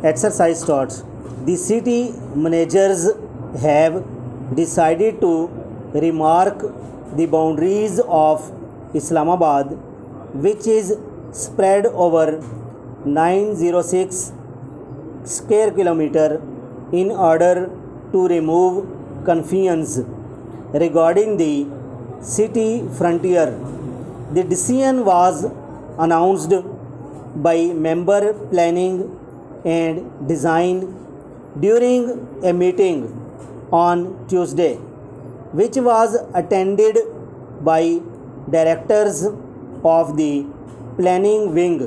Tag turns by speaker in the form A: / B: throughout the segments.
A: Exercise starts. The city managers have decided to remark the boundaries of Islamabad, which is spread over 906 square kilometer, in order to remove confusion regarding the city frontier. The decision was announced by member planning and design during a meeting on Tuesday, which was attended by directors of the planning wing.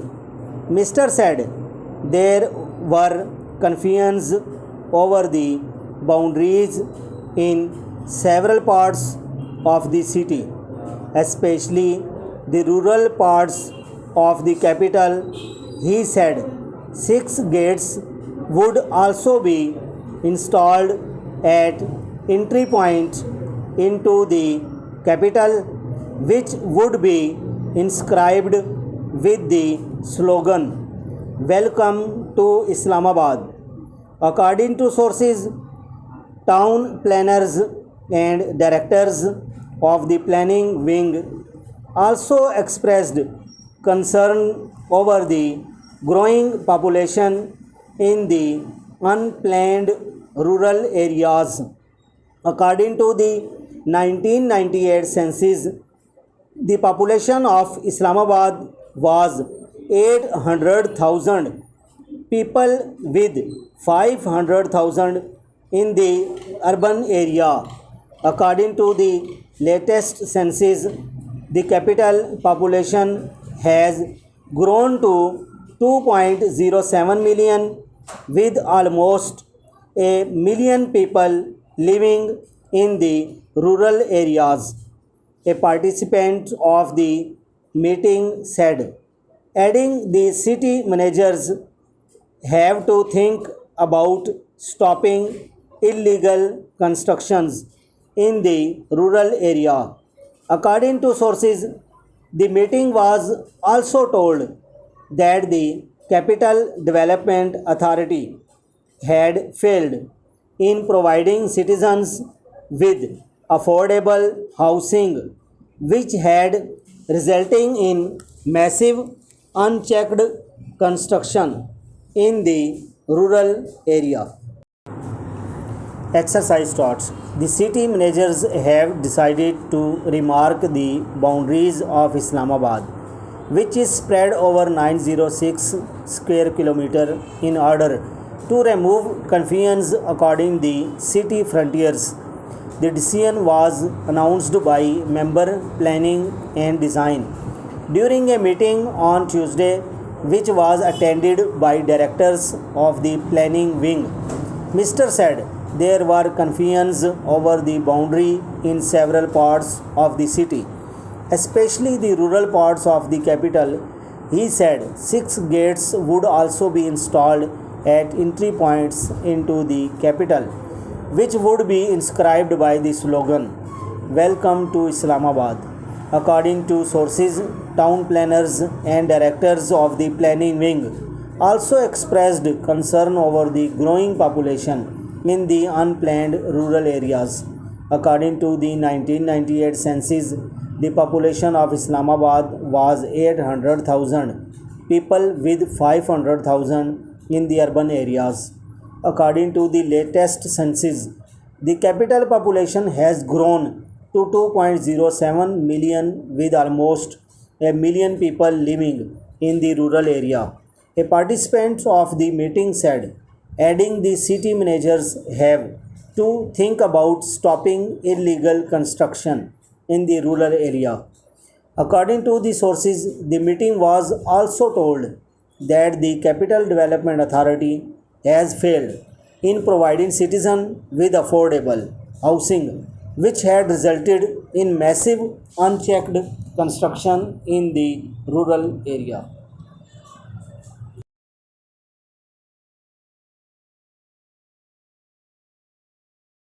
A: Mr. said there were confusions over the boundaries in several parts of the city, especially the rural parts of the capital. He said 6 gates would also be installed at entry point into the capital, which would be inscribed with the slogan "Welcome to Islamabad." According to sources, town planners and directors of the planning wing also expressed concern over the growing population in the unplanned rural areas. According to the 1998 census, the population of Islamabad was 800,000 people, with 500,000 in the urban area. According to the latest census, the capital population has grown to 2.07 million, with almost a million people living in the rural areas. A participant of the meeting said, adding, the city managers have to think about stopping illegal constructions in the rural area. According to sources, the meeting was also told that the Capital Development Authority had failed in providing citizens with affordable housing, which had resulting in massive unchecked construction in the rural area. Exercise starts. The city managers have decided to remark the boundaries of Islamabad, which is spread over 906 square kilometer, in order to remove confusion according the city frontiers. The decision was announced by member planning and design during a meeting on Tuesday, which was attended by directors of the planning wing. Mr. said there were confusions over the boundary in several parts of the city, especially the rural parts of the capital. He said 6 gates would also be installed at entry points into the capital, which would be inscribed by the slogan "Welcome to Islamabad." According to sources, town planners and directors of the planning wing also expressed concern over the growing population in the unplanned rural areas. According to the 1998 census, the population of Islamabad was 800,000 people, with 500,000 in the urban areas. According to the latest census, the capital population has grown to 2.07 million, with almost a million people living in the rural area. A participant of the meeting said, adding, the city managers have to think about stopping illegal construction in the rural area. According to the sources, the meeting was also told that the Capital Development Authority has failed in providing citizens with affordable housing, which had resulted in massive unchecked construction in the rural area.